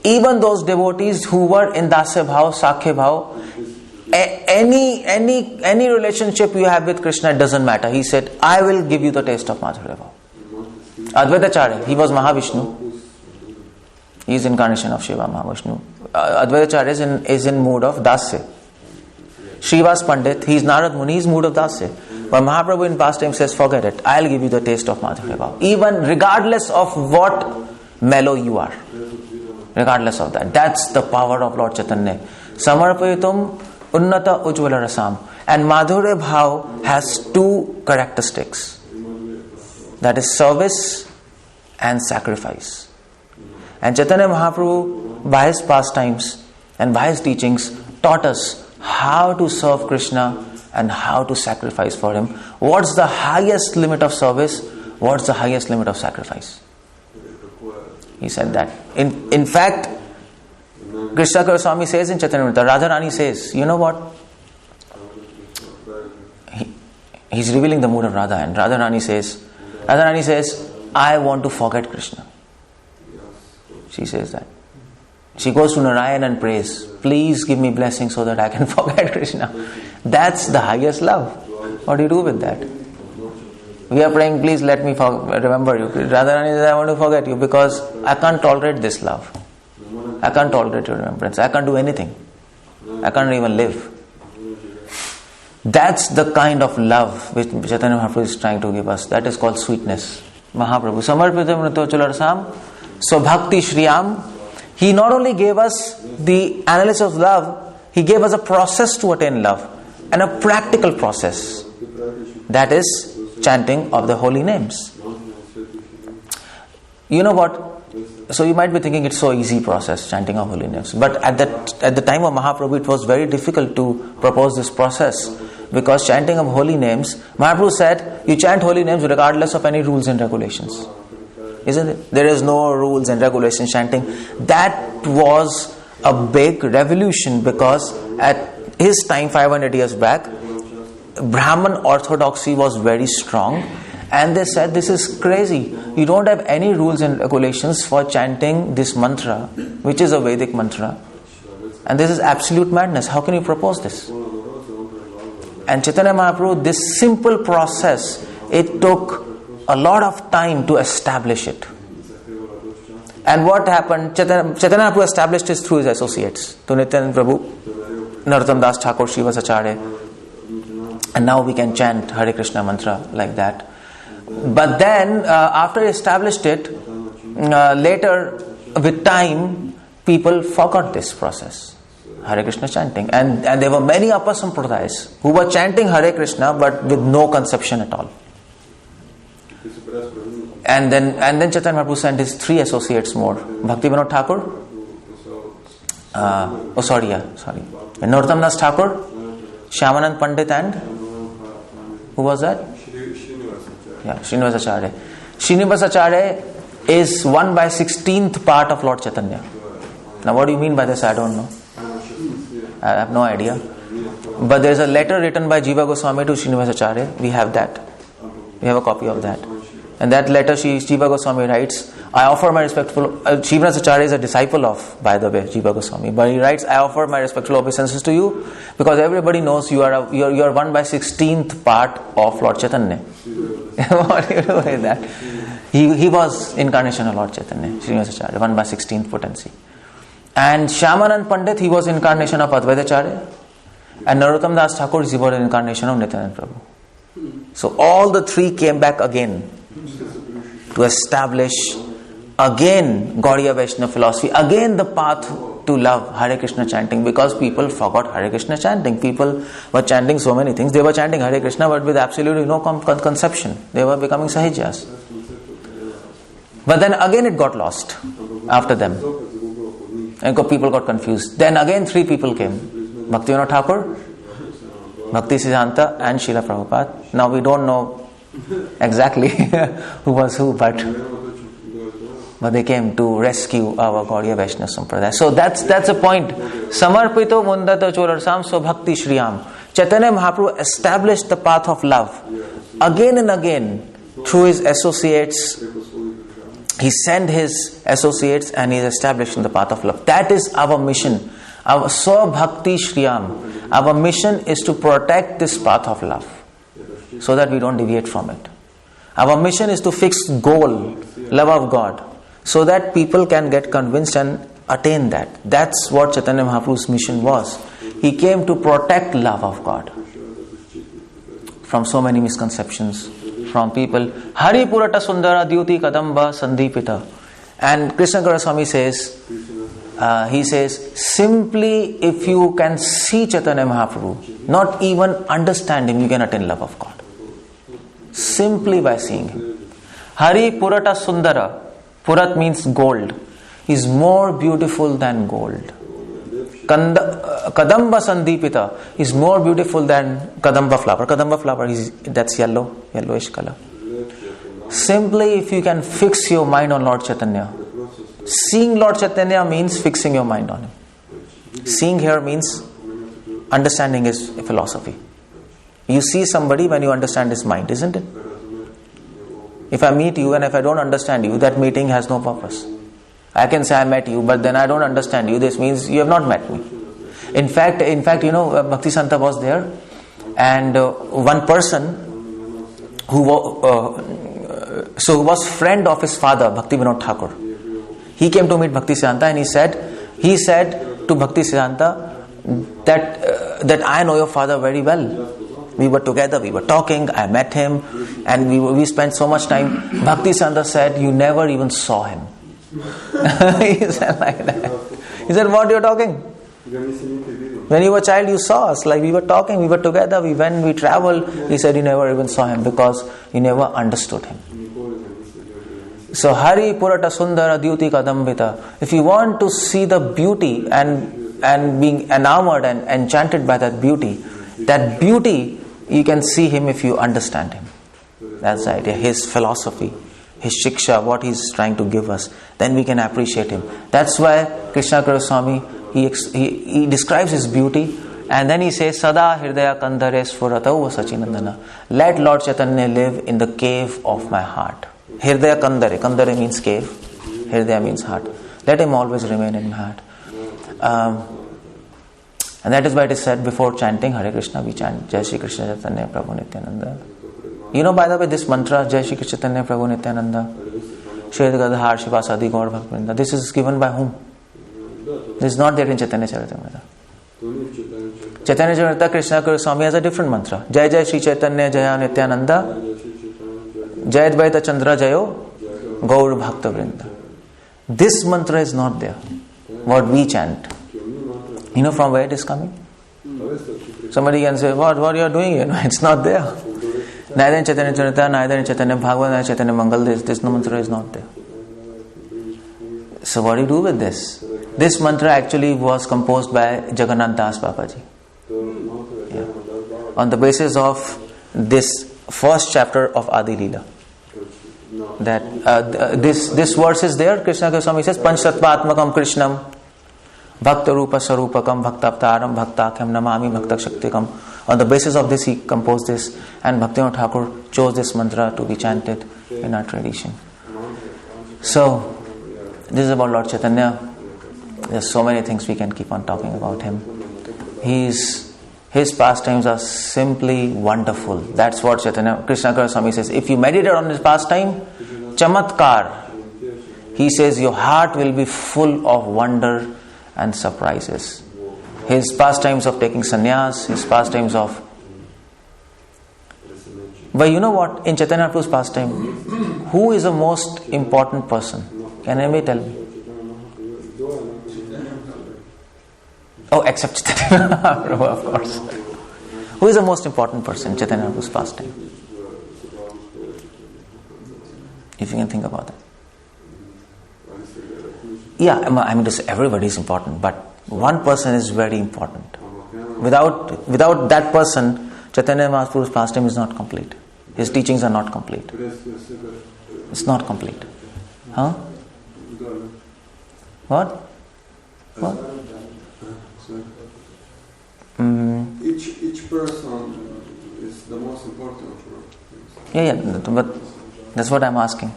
Even those devotees who were in Dasya Bhav, Sakhya Bhav, any relationship you have with Krishna, it doesn't matter. He said, I will give you the taste of Madhurya Bhav. Advaitacharya, he was Mahavishnu. He is incarnation of Shiva Mahavishnu. Advaitacharya is in mood of Dasya. Srivas Pandit, he is Narad Muni, he is mood of Dasya. But Mahaprabhu in past time says, forget it, I'll give you the taste of Madhurya Bhav. Even regardless of what mellow you are. Regardless of that. That's the power of Lord Chaitanya. Samarpayitum unnata ujjwala rasam. And Madhurya Bhav has two characteristics. That is service and sacrifice. And Chaitanya Mahaprabhu, by his pastimes and by his teachings, taught us how to serve Krishna and how to sacrifice for him. What's the highest limit of service? What's the highest limit of sacrifice? He said that. In fact, Krishna Goswami says in Chaitanya Amrita, Radharani says, you know what? He's revealing the mood of Radha, and Radharani says, I want to forget Krishna. She says that. She goes to Narayan and prays, please give me blessing so that I can forget Krishna. That's the highest love. What do you do with that? We are praying, please let me remember you. Radharani says, I want to forget you because I can't tolerate this love. I can't tolerate your remembrance. I can't do anything. I can't even live. That's the kind of love which Chaitanya Mahaprabhu is trying to give us. That is called sweetness. Mahaprabhu. Samarpitam unnato ujjwala rasam swabhakti shriyam. He not only gave us the analysis of love, he gave us a process to attain love. And a practical process. That is chanting of the holy names. You know what? So you might be thinking it's so easy process, chanting of holy names. But at the time of Mahaprabhu, it was very difficult to propose this process. Because chanting of holy names, Mahaprabhu said, you chant holy names regardless of any rules and regulations. Isn't it? There is no rules and regulations chanting. That was a big revolution because at his time, 500 years back, Brahman orthodoxy was very strong. And they said, this is crazy. You don't have any rules and regulations for chanting this mantra, which is a Vedic mantra. And this is absolute madness. How can you propose this? And Chaitanya Mahaprabhu, this simple process, it took a lot of time to establish it. And what happened? Chaitanya Mahaprabhu established this through his associates. To Nityananda Prabhu, Narottam Das Thakur, Srivas Acharya. And now we can chant Hare Krishna mantra like that. But then, after he established it, later, with time, people forgot this process. Hare Krishna chanting. And there were many upper sampradayas who were chanting Hare Krishna but with no conception at all. And then Chaitanya Mahaprabhu sent his 3 associates more. Bhakti Vinod Thakur. Narottam Das Thakur, Shyamanand Pandit, and who was that? Srinivas Acharya. Srinivas Acharya is 1/16th part of Lord Chaitanya. Now what do you mean by this? I don't know. I have no idea. But there is a letter written by Jiva Goswami to Srinivas Acharya. We have that. We have a copy of that. And that letter Jiva Goswami writes, I offer my respectful... Srivas Acharya is a disciple of, by the way, Jiva Goswami. But he writes, I offer my respectful obeisances to you because everybody knows you are 1/16th part of Lord Chaitanya. What do you do with that? He was incarnation of Lord Chaitanya, Srivas Acharya, 1/16th potency. And Shyamanand Pandit, he was incarnation of Advaita Acharya. And Narottam Das Thakur, he was incarnation of Nityananda Prabhu. So all the three came back again to establish again Gaudiya Vaishnava philosophy, again the path to love, Hare Krishna chanting, because people forgot Hare Krishna chanting. People were chanting so many things. They were chanting Hare Krishna but with absolutely no conception. They were becoming sahijas. But then again it got lost after them. And people got confused. Then again three people came. Bhaktivinoda Thakur, Bhakti Siddhanta and Srila Prabhupada. Now we don't know exactly who was who, but they came to rescue our Gaudiya Vaishnava Sampradaya. So that's a point. Samarpito mundata cholarsam so bhakti shriyam. Chaitanya Mahaprabhu established the path of love again and again through his associates. He sent his associates and he is establishing the path of love. That is our mission. Our Swabhakti Shriyam. Our mission is to protect this path of love so that we don't deviate from it. Our mission is to fix goal, love of God, so that people can get convinced and attain that. That's what Chaitanya Mahaprabhu's mission was. He came to protect love of God from so many misconceptions from people. Hari Purata Sundara Dyuti Kadamba Sandipita. And Krishna Goswami says, he says, simply if you can see Chaitanya Mahaprabhu, not even understand him, you can attain love of God. Simply by seeing him. Hari Purata Sundara. Purat means gold. Is more beautiful than gold. Kadamba Sandipita is more beautiful than Kadamba flower. Kadamba flower is that's yellowish color. Simply if you can fix your mind on Lord Chaitanya. Seeing Lord Chaitanya means fixing your mind on him. Seeing here means understanding his philosophy. You see somebody when you understand his mind, isn't it? If I meet you and if I don't understand you, that meeting has no purpose. I can say I met you, but then I don't understand you. This means you have not met me. In fact, Bhakti Santa was there, and one person who was friend of his father, Bhaktivinoda Thakur. He came to meet Bhakti Siddhanta and he said to Bhakti Siddhanta that I know your father very well. We were together, we were talking, I met him, and we spent so much time. Bhakti Siddhanta said, you never even saw him. He said like that. He said, what are you talking? When you were a child, you saw us. Like we were talking, we were together, we went, we traveled. He said, you never even saw him because you never understood him. So, Hari Purata Sundara Dyuti Kadambita. If you want to see the beauty and being enamored and enchanted by that beauty, you can see him if you understand him. That's the idea. His philosophy, his shiksha, what he's trying to give us. Then we can appreciate him. That's why Krishna Goswami, he describes his beauty. And then he says, Sada Hirdaya Kandare Sfuratau Sachinandana. Let Lord Chaitanya live in the cave of my heart. Hirdaya Kandare. Kandare means cave. Hirdaya means heart. Let him always remain in my heart. And that is why it is said before chanting Hare Krishna, we chant Jai Shri Krishna Chaitanya Prabhu Nityananda. You know, by the way, this mantra, Jai Shri Krishna Chaitanya Prabhu Nityananda, Shri Gadadhar Shivasadi Gaur Bhaktivinoda, this is given by whom? This is not there in Chaitanya Charitamrita. Chaitanya Charitamrita, Krishna Goswami has a different mantra. Jai Jai Shri Chaitanya Jaya Nityananda, Jai Advaita Chandra Jayo, Gaur Bhakta Vrinda. This mantra is not there. What we chant. You know from where it is coming? Somebody can say, what you are doing here? No, it's not there. Neither in Chaitanya Charita, neither in Chaitanya Bhagavad, neither in Chaitanya Mangal, this mantra is not there. So what do you do with this? This mantra actually was composed by Jagannath Das Babaji. Yeah. On the basis of this first chapter of Adi Leela. That this verse is there. Krishna Goswami says, Panchatatva Atmakam Krishnam Bhakta Rupa Sarupakam Bhaktavtaram Bhaktakham Namami Bhaktak Shaktikam. On the basis of this he composed this, and Bhaktivinoda Thakur chose this mantra to be chanted in our tradition. So, this is about Lord Chaitanya. There's so many things we can keep on talking about him. His pastimes are simply wonderful. That's what Chaitanya Krishna Swami says. If you meditate on his pastime, chamatkar, he says your heart will be full of wonder and surprises. His pastimes of taking sannyas, his pastimes of... But you know what? In Chaitanya Prabhu's pastime, who is the most important person? Can anybody tell me? Oh, except Chaitanya Prabhu, of course. Who is the most important person in Chaitanya Prabhu's pastime? If you can think about that. Yeah, I mean to say everybody is important, but one person is very important. Without that person, Chaitanya Mahaprabhu's pastime is not complete. His teachings are not complete. It's not complete. Huh? What? Each person is the most important. Yeah, but that's what I'm asking.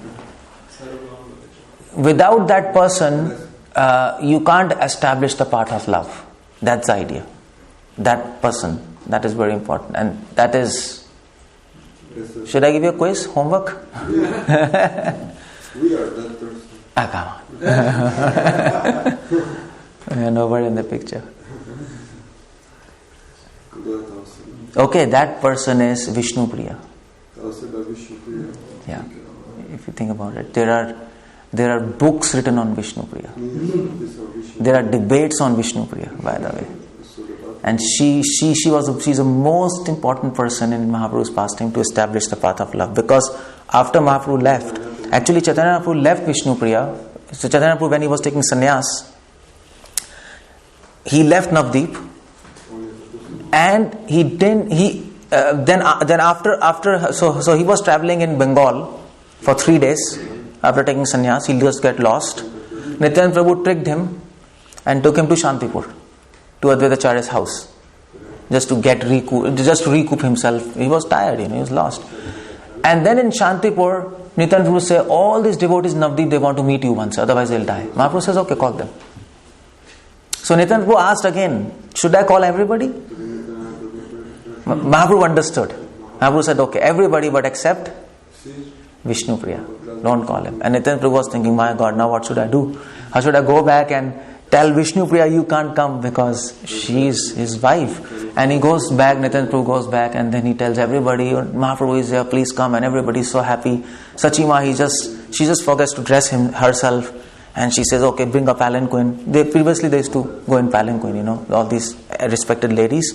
Without that person, you can't establish the path of love. That's the idea. That person, that is very important. And that is... Should I give you a quiz? Homework? We are that person. Come on. We are nobody in the picture. Okay, that person is Vishnu Priya. Yeah. If you think about it, there are books written on Vishnu Priya. There are debates on Vishnu Priya, by the way. And she's the most important person in Mahaprabhu's pastime to establish the path of love. Because after Mahaprabhu left, actually Chaitanya Mahaprabhu left Vishnu Priya. So Chaitanya Mahaprabhu, when he was taking sannyas, he left Navdeep, and he was traveling in Bengal for 3 days after taking sannyas. He'll just get lost. Nityananda Prabhu tricked him and took him to Shantipur, to Advaita Acharya's house, just to recoup himself. He was tired, he was lost. And then in Shantipur, Nityananda Prabhu said, all these devotees in Navdeep, they want to meet you once, otherwise they'll die. Mahaprabhu says, okay, call them. So Nityananda Prabhu asked again, should I call everybody? Mahaprabhu understood. Mahaprabhu said, okay, everybody but except Vishnu Priya. Don't call him. And Nityananda Prabhu was thinking, my God, now what should I do? How should I go back and tell Vishnu Priya you can't come because she's his wife? And he goes back, Nityananda Prabhu goes back, and then he tells everybody, Mahaprabhu is here, please come. And everybody is so happy. Sachima, she just forgets to dress herself. And she says, okay, bring a palanquin. Previously they used to go in palanquin, all these respected ladies.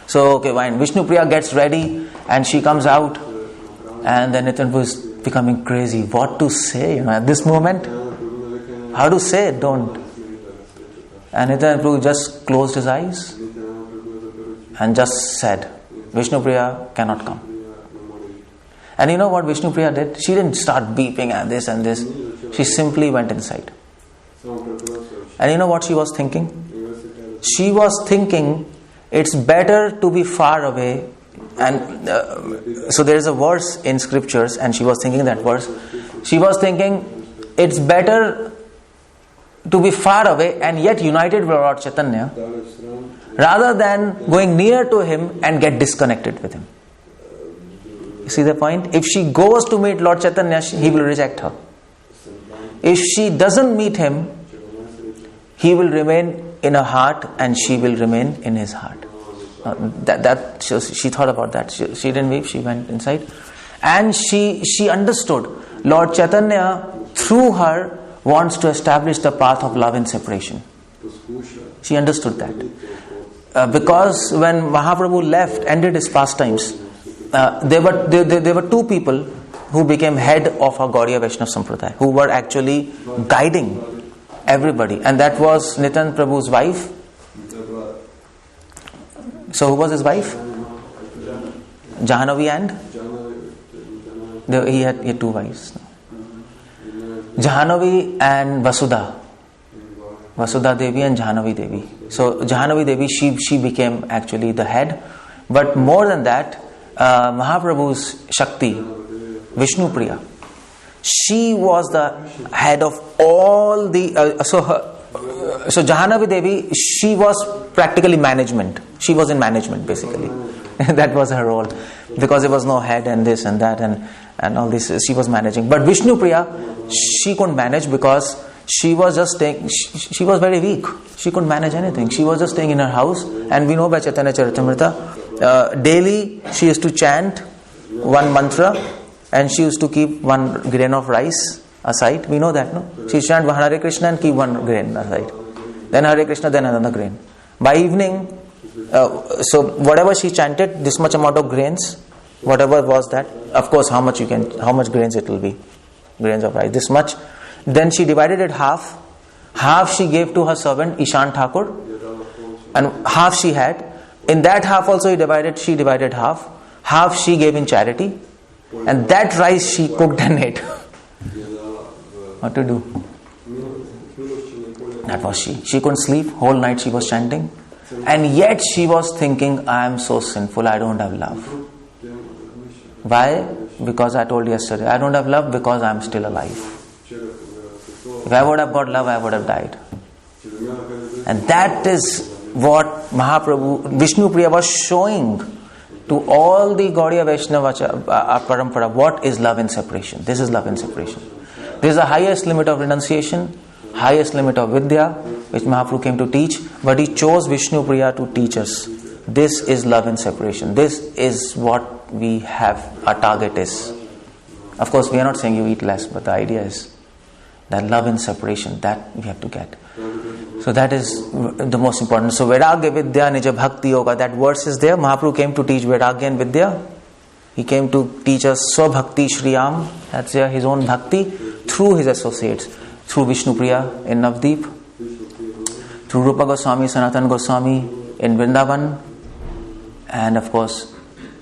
So, okay, fine. Vishnu Priya gets ready and she comes out, and then Nityananda Prabhu is becoming crazy. What to say, at this moment? How to say it? Don't. And Nityananda Prabhu just closed his eyes and just said, Vishnu Priya cannot come. And you know what Vishnu Priya did? She didn't start beeping and this and this. She simply went inside. And you know what she was thinking? She was thinking, it's better to be far away. And so there is a verse in scriptures, and she was thinking that verse. She was thinking, it's better to be far away and yet united with Lord Chaitanya, rather than going near to him and get disconnected with him. You see the point? If she goes to meet Lord Chaitanya, he will reject her. If she doesn't meet him, he will remain in her heart and she will remain in his heart. She thought about that. She didn't weep, she went inside. And she understood Lord Chaitanya, through her, wants to establish the path of love and separation. She understood that. Because when Mahaprabhu ended his pastimes, there were two people who became head of our Gaudiya Vaishnava Sampradaya, who were actually guiding everybody. And that was Nityananda Prabhu's wife. So who was his wife? Jahanavi, and? He had two wives. Jahanavi and Vasudha. Vasudha Devi and Jahanavi Devi. So Jahanavi Devi, she became actually the head. But more than that, Mahaprabhu's Shakti, Vishnu Priya, She was the head of all the. So Jahannavi Devi, she was practically management. She was in management basically. That was her role, because there was no head and this and that and all this. She was managing. But Vishnu Priya, she couldn't manage because she was just staying. She was very weak. She couldn't manage anything. She was just staying in her house. And we know by Chaitanya Charitamrita, daily she used to chant one mantra, and she used to keep one grain of rice aside. We know that, no? She chant Hare Krishna and keep one grain aside. Then Hare Krishna, then another grain. By evening, so whatever she chanted, this much amount of grains, whatever was that, of course, how much grains it will be, grains of rice, this much. Then she divided it half. Half she gave to her servant Ishan Thakur, and half she had. In that half also she divided half. Half she gave in charity, and that rice she cooked and ate. What to do? That was she. She couldn't sleep. Whole night she was chanting. And yet she was thinking, I am so sinful, I don't have love. Why? Because I told you yesterday, I don't have love because I am still alive. If I would have got love, I would have died. And that is what Mahaprabhu, Vishnu Priya was showing to all the Gaudiya Vaishnava Parampara. What is love in separation? This is love in separation. This is the highest limit of renunciation, highest limit of Vidya, which Mahaprabhu came to teach, but he chose Vishnu Priya to teach us. This is love in separation. This is what we have, our target is. Of course, we are not saying you eat less, but the idea is that love in separation, that we have to get. So that is the most important. So Vairagya Vidya Nija Bhakti Yoga, that verse is there. Mahaprabhu came to teach Vairagya and Vidya. He came to teach us Swabhakti Shriyam, that's his own bhakti, through his associates, through Vishnu Priya in Navdeep, through Rupa Goswami, Sanatan Goswami in Vrindavan, and of course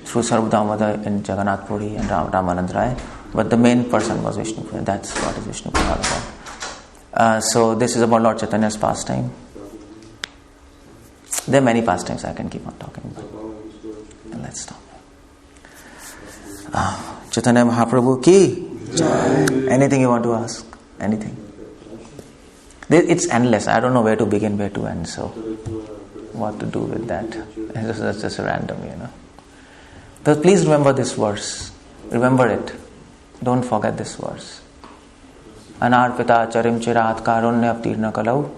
through Sarvadamada in Jagannath Puri and Ramanand Rai. But the main person was Vishnu Priya. That's what is Vishnu Priya all about. So this is about Lord Chaitanya's pastime. There are many pastimes I can keep on talking about. And let's stop. Chaitanya Mahaprabhu ki Jai. Anything you want to ask? Anything? It's endless. I don't know where to begin, where to end. So what to do with that? That's just random, But please remember this verse. Remember it. Don't forget this verse. Anarpita charim chirat karunya avtirna kalau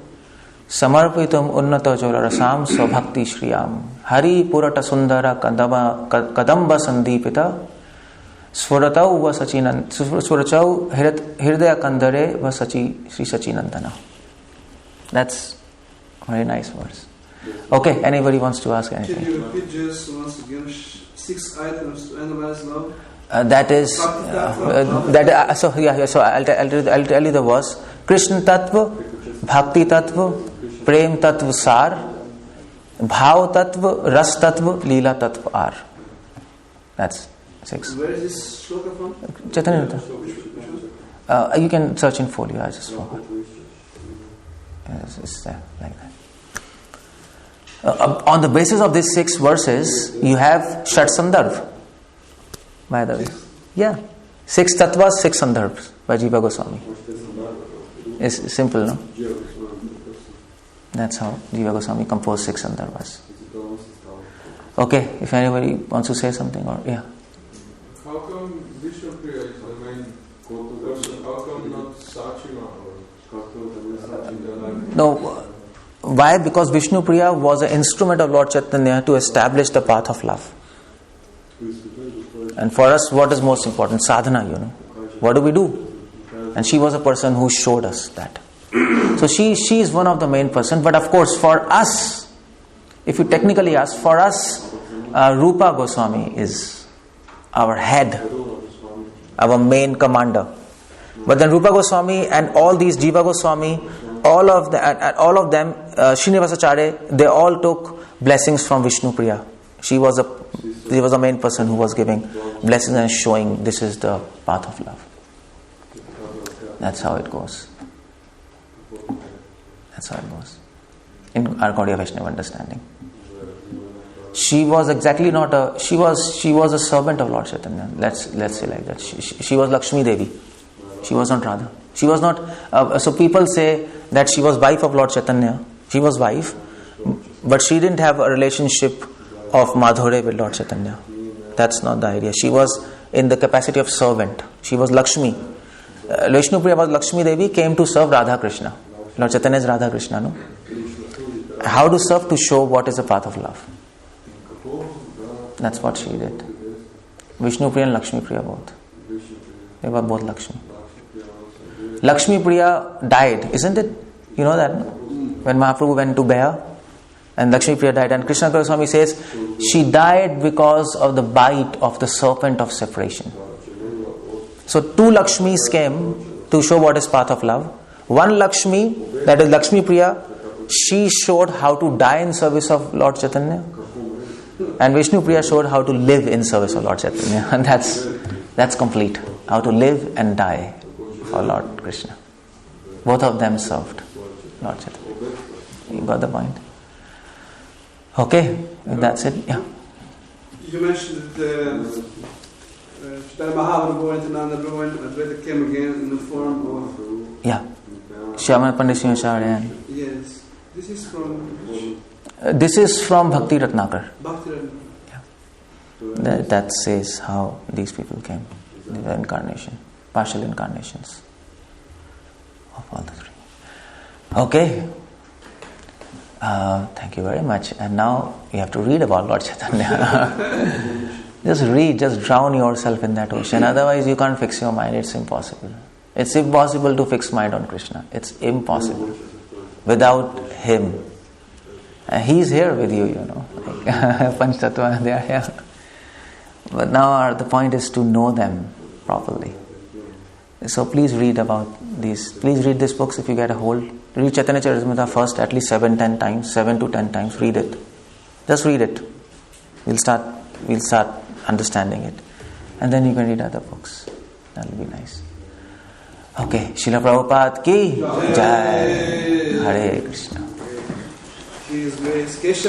samarpitum unnata jola rasam swabhakti shriyam hari purata sundara kadamba sandipita swaratau va sachinan swarachau hirdaya kandare va sachi Sri Sachinandana. That's a very nice verse. Okay, anybody wants to ask anything? Can you repeat just once again 6 items to analyze love? That is so I'll tell you the verse. Krishna Tattva, Bhakti Tattva, Prem Tattva Sar, Bhav Tattva, Ras Tattva, Leela Tattva Ar. That's 6. Where is this shloka from? Chaitanya. You can search in folio. I just forgot. It's there like that. On the basis of these 6 verses, you have Shat Sandarbh. By the way, 6 tattvas, 6 sandarbhs by Jiva Goswami. It's simple, no? That's how Jiva Goswami composed 6 sandarbhas. Okay, if anybody wants to say something, or How come Vishnu Priya is the main person? How come not Sachima or No, why? Because Vishnu Priya was an instrument of Lord Chaitanya to establish the path of love. And for us, what is most important? Sadhana, What do we do? And she was a person who showed us that. So she is one of the main person. But of course, for us, if you technically ask, for us, Rupa Goswami is our head, our main commander. But then Rupa Goswami and all these Jiva Goswami, all of them, Srinivasacharya, they all took blessings from Vishnu Priya. She was the main person who was giving blessings and showing this is the path of love. That's how it goes. That's how it goes. In our Gaudiya Vaishnava understanding. She was exactly not a, she was a servant of Lord Chaitanya. Let's say like that. She was Lakshmi Devi. She was not Radha. She was not. So people say that she was wife of Lord Chaitanya. She was wife, but she didn't have a relationship of Madhure with Lord Chaitanya. That's not the idea. She was in the capacity of servant. She was Lakshmi. Vishnupriya was Lakshmi Devi, came to serve Radha Krishna. Lord Chaitanya is Radha Krishna, no? How to serve? To show what is the path of love. That's what she did. Vishnupriya and Lakshmi Priya both. They were both Lakshmi. Lakshmi Priya died, isn't it? You know that, no? When Mahaprabhu went to Bear and Lakshmi Priya died, and Krishna Goswami says she died because of the bite of the serpent of separation. So two Lakshmis came to show what is path of love. One Lakshmi, that is Lakshmi Priya, she showed how to die in service of Lord Chaitanya, and Vishnu Priya showed how to live in service of Lord Chaitanya. And that's complete. How to live and die for Lord Krishna. Both of them served Lord Chaitanya. You got the point? Okay, that's it. Yeah. You mentioned that Chaitanya Mahaprabhu and Nanda and Advaita came again in the form of... Yeah. Shyamana Pandit Singh Acharya. Yes. This is from... This is from Bhakti Ratnakar. Bhakti Ratnakar. Yeah. That says how these people came. They were incarnation, partial incarnations of all the three. Okay. Thank you very much. And now you have to read about Lord Chaitanya. Just read, just drown yourself in that ocean. Otherwise you can't fix your mind. It's impossible. It's impossible to fix mind on Krishna. It's impossible. Without Him. He's here with you, you know. Like Panch Tattva, they are here. But now the point is to know them properly. So please read about these. Please read these books if you get a hold. Read Chaitanya Charitamrita first at least 7 to 10 times. Read it. Just read it. We'll start understanding it. And then you can read other books. That'll be nice. Okay. Srila Prabhupada ki Jai. Hare Krishna. He is grace.